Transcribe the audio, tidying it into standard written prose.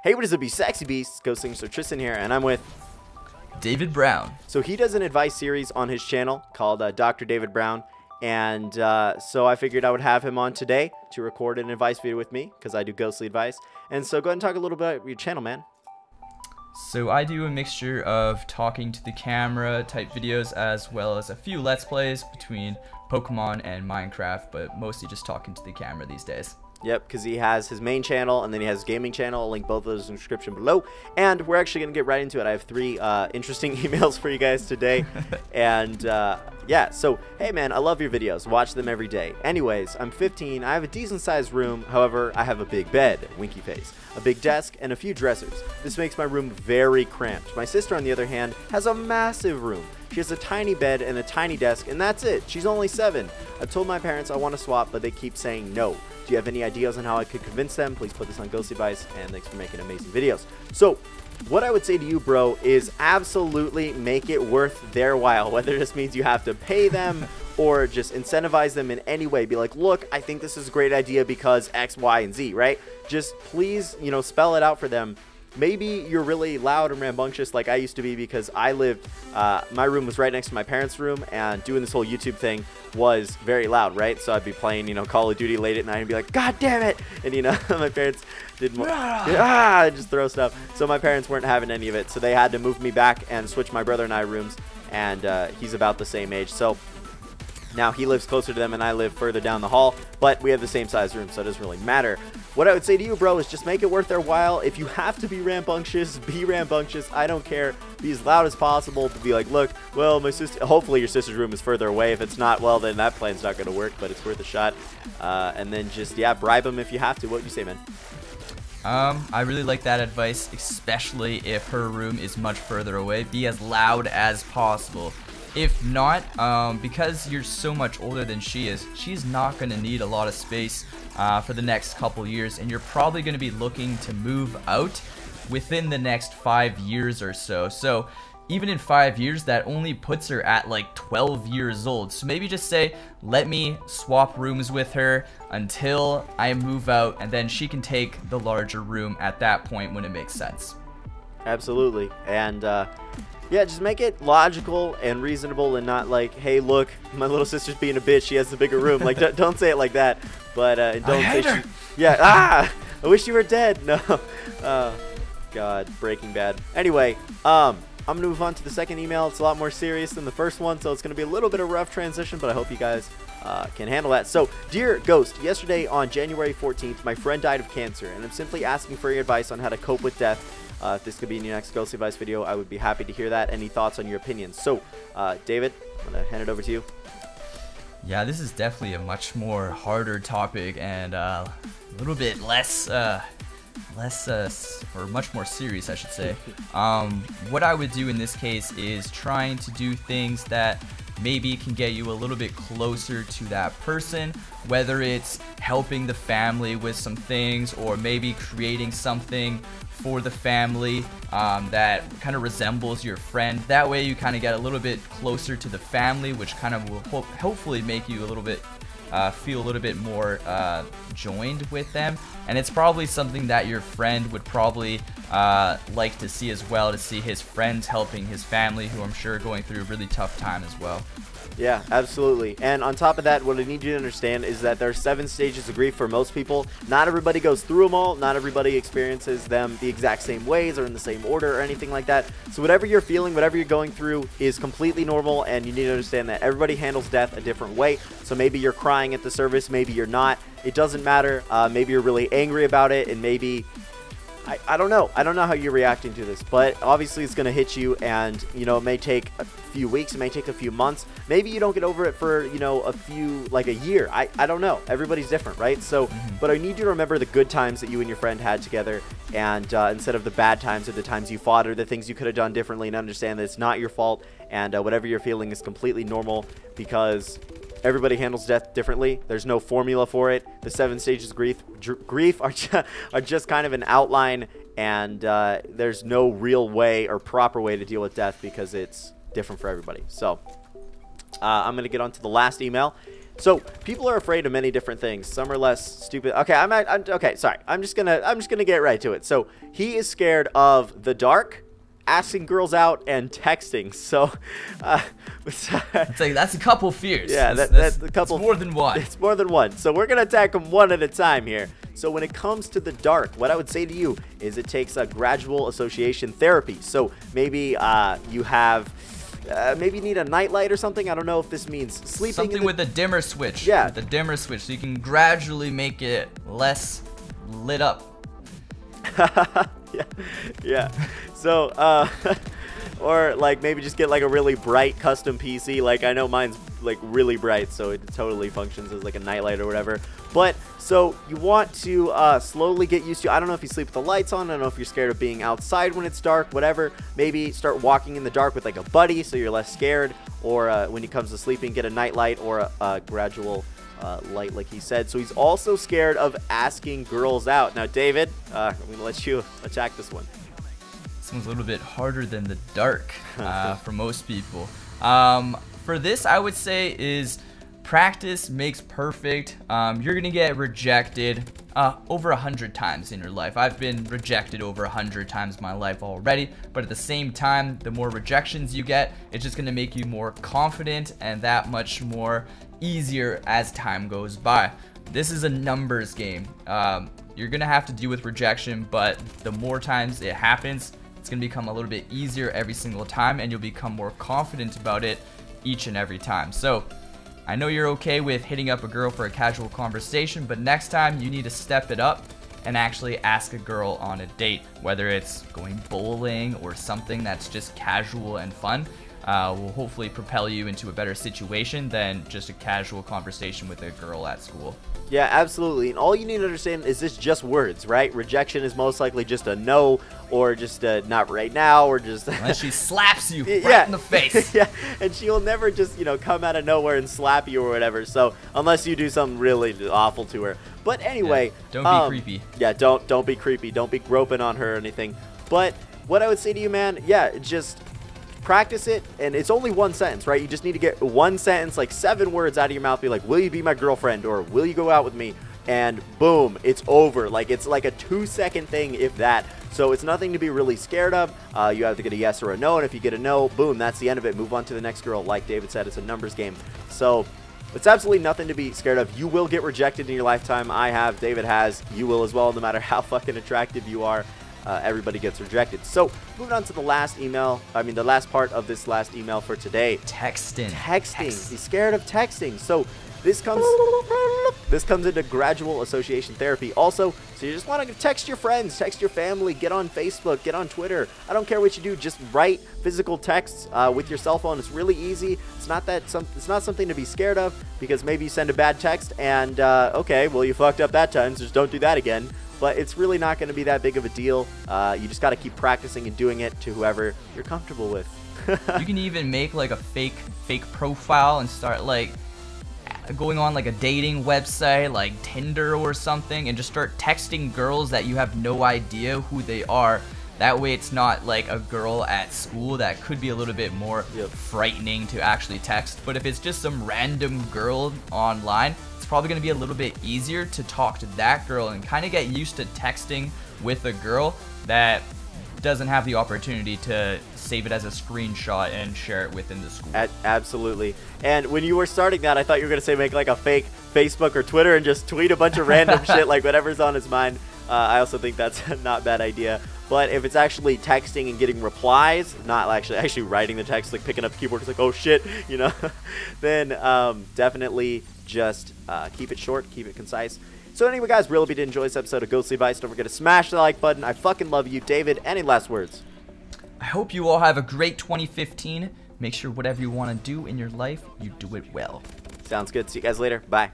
Hey, what is up, you sexy beasts? GhostSickness Tristan here, and I'm with David Brown. So he does an advice series on his channel called Dr. David Brown, and so I figured I would have him on today to record an advice video with me because I do ghostly advice. And so go ahead and talk a little bit about your channel, man. So I do a mixture of talking to the camera type videos as well as a few Let's Plays between Pokemon and Minecraft, but mostly just talking to the camera these days. Yep, because he has his main channel and then he has his gaming channel. I'll link both of those in the description below. And we're actually going to get right into it. I have three interesting emails for you guys today. And yeah, so hey man, I love your videos. Watch them every day. Anyways, I'm 15. I have a decent sized room. However, I have a big bed, winky face, a big desk, and a few dressers. This makes my room very cramped. My sister, on the other hand, has a massive room. She has a tiny bed and a tiny desk, and that's it. She's only 7. I've told my parents I want to swap, but they keep saying no. Do you have any ideas on how I could convince them? Please put this on Ghost Advice, and thanks for making amazing videos. So, what I would say to you, bro, is absolutely make it worth their while. Whether this means you have to pay them or just incentivize them in any way. Be like, look, I think this is a great idea because X, Y, and Z, right? Just please, you know, spell it out for them. Maybe you're really loud and rambunctious like I used to be because I lived, my room was right next to my parents' room, and doing this whole YouTube thing was very loud, right? So I'd be playing, you know, Call of Duty late at night and be like, God damn it! And, you know, my parents did more, just throw stuff. So my parents weren't having any of it, so they had to move me back and switch my brother and I rooms, and he's about the same age. So now he lives closer to them and I live further down the hall, but we have the same size room, so it doesn't really matter. What I would say to you, bro, is just make it worth their while. If you have to be rambunctious, be rambunctious. I don't care. Be as loud as possible, but be like, look, well, my sister, hopefully your sister's room is further away. If it's not, well, then that plan's not going to work, but it's worth a shot. And then just, yeah, bribe them if you have to. What would you say, man? I really like that advice, especially if her room is much further away. Be as loud as possible. If not, because you're so much older than she is, she's not going to need a lot of space for the next couple years, and you're probably going to be looking to move out within the next 5 years or so. So even in 5 years, that only puts her at like 12 years old. So maybe just say, let me swap rooms with her until I move out, and then she can take the larger room at that point when it makes sense. Absolutely. And yeah, just make it logical and reasonable and not like, hey, look, my little sister's being a bitch. She has the bigger room. Like, don't say it like that. But don't say she, yeah, I wish you were dead. No. God, Breaking Bad. Anyway, I'm going to move on to the second email. It's a lot more serious than the first one, so it's going to be a little bit of a rough transition, but I hope you guys can handle that. So, dear Ghost, yesterday on January 14th, my friend died of cancer, and I'm simply asking for your advice on how to cope with death. If this could be in your next Ghost Advice video, I would be happy to hear that. Any thoughts on your opinions? So, David, I'm going to hand it over to you. Yeah, this is definitely a much more harder topic and a little bit less, or much more serious, I should say. What I would do in this case is trying to do things that maybe can get you a little bit closer to that person, whether it's helping the family with some things or maybe creating something for the family that kind of resembles your friend. That way you kind of get a little bit closer to the family, which kind of will hopefully make you a little bit feel a little bit more joined with them. And it's probably something that your friend would probably like to see as well, to see his friends helping his family, who I'm sure are going through a really tough time as well. Yeah, absolutely. And on top of that, what I need you to understand is that there are 7 stages of grief for most people. Not everybody goes through them all. Not everybody experiences them the exact same ways or in the same order or anything like that. So whatever you're feeling, whatever you're going through is completely normal, and you need to understand that everybody handles death a different way. So maybe you're crying at the service, maybe you're not. It doesn't matter. Maybe you're really angry about it, and maybe I don't know. I don't know how you're reacting to this, but obviously it's going to hit you, and, you know, it may take a few weeks, it may take a few months. Maybe you don't get over it for, you know, like a year. I don't know. Everybody's different, right? So, but I need you to remember the good times that you and your friend had together, and instead of the bad times or the times you fought or the things you could have done differently, and understand that it's not your fault, and whatever you're feeling is completely normal, because everybody handles death differently. There's no formula for it. The 7 stages of grief are just kind of an outline, and there's no real way or proper way to deal with death because it's different for everybody. So I'm going to get on to the last email. So people are afraid of many different things. Some are less stupid. Okay, okay. Sorry, I'm just gonna get right to it. So he is scared of the dark, asking girls out, and texting. So that's a couple fears. Yeah, that's a couple. It's more than one. It's more than one. So we're gonna attack them one at a time here. So when it comes to the dark, what I would say to you is it takes a gradual association therapy. So maybe you have. Maybe you need a nightlight or something. I don't know if this means sleeping. Something with a dimmer switch. Yeah. With the dimmer switch, so you can gradually make it less lit up. Yeah. So, or like maybe just get like a really bright custom PC. Like I know mine's like really bright, so it totally functions as like a nightlight or whatever. But so you want to slowly get used to, I don't know if you sleep with the lights on, I don't know if you're scared of being outside when it's dark, whatever. Maybe start walking in the dark with like a buddy so you're less scared. Or when it comes to sleeping, get a nightlight or a gradual light like he said. So he's also scared of asking girls out. Now David, I'm going to let you attack this one. This one's a little bit harder than the dark for most people. For this, I would say is practice makes perfect. You're gonna get rejected over 100 times in your life. I've been rejected over 100 times in my life already, but at the same time, the more rejections you get, it's just gonna make you more confident and that much more easier as time goes by. This is a numbers game. You're gonna have to deal with rejection, but the more times it happens, it's gonna become a little bit easier every single time, and you'll become more confident about it each and every time. So I know you're okay with hitting up a girl for a casual conversation, but next time you need to step it up and actually ask a girl on a date, whether it's going bowling or something that's just casual and fun. Will hopefully propel you into a better situation than just a casual conversation with a girl at school. Yeah, absolutely. And all you need to understand is this just words, right? Rejection is most likely just a no, or just not right now, or just unless she slaps you right in the face. Yeah, and she'll never just, you know, come out of nowhere and slap you or whatever. So unless you do something really awful to her. But anyway, don't be creepy. Yeah, don't be creepy. Don't be groping on her or anything. But what I would say to you, man, yeah, just practice it, and it's only one sentence, right? You just need to get one sentence, like 7 words out of your mouth. Be like, will you be my girlfriend, or will you go out with me? And boom, it's over. Like, it's like a 2-second thing, if that. So it's nothing to be really scared of. You have to get a yes or a no, and if you get a no, boom, that's the end of it. Move on to the next girl. Like David said, it's a numbers game. So it's absolutely nothing to be scared of. You will get rejected in your lifetime. I have, David has, you will as well, no matter how fucking attractive you are. Everybody gets rejected. So moving on to the last email, the last part of this last email for today. Texting. He's scared of texting. So this comes into gradual association therapy also. So you just want to text your friends, text your family, get on Facebook, get on Twitter. I don't care what you do, just write physical texts with your cell phone. It's really easy. It's not something to be scared of, because maybe you send a bad text and okay, well, you fucked up that time, so just don't do that again. But it's really not going to be that big of a deal. You just got to keep practicing and doing it to whoever you're comfortable with. You can even make like a fake profile and start like going on like a dating website like Tinder or something, and just start texting girls that you have no idea who they are. That way it's not like a girl at school that could be a little bit more frightening to actually text. But if it's just some random girl online, it's probably going to be a little bit easier to talk to that girl and kind of get used to texting with a girl that doesn't have the opportunity to save it as a screenshot and share it within the school. Absolutely. And when you were starting that, I thought you were going to say make like a fake Facebook or Twitter and just tweet a bunch of random shit, like whatever's on his mind. I also think that's not a bad idea. But if it's actually texting and getting replies, not actually writing the text, like picking up the keyboard, it's like, oh shit, you know, then definitely just keep it short, keep it concise. So anyway, guys, really did enjoy this episode of Ghostly Advice. Don't forget to smash the like button. I fucking love you. David, any last words? I hope you all have a great 2015. Make sure whatever you want to do in your life, you do it well. Sounds good. See you guys later. Bye.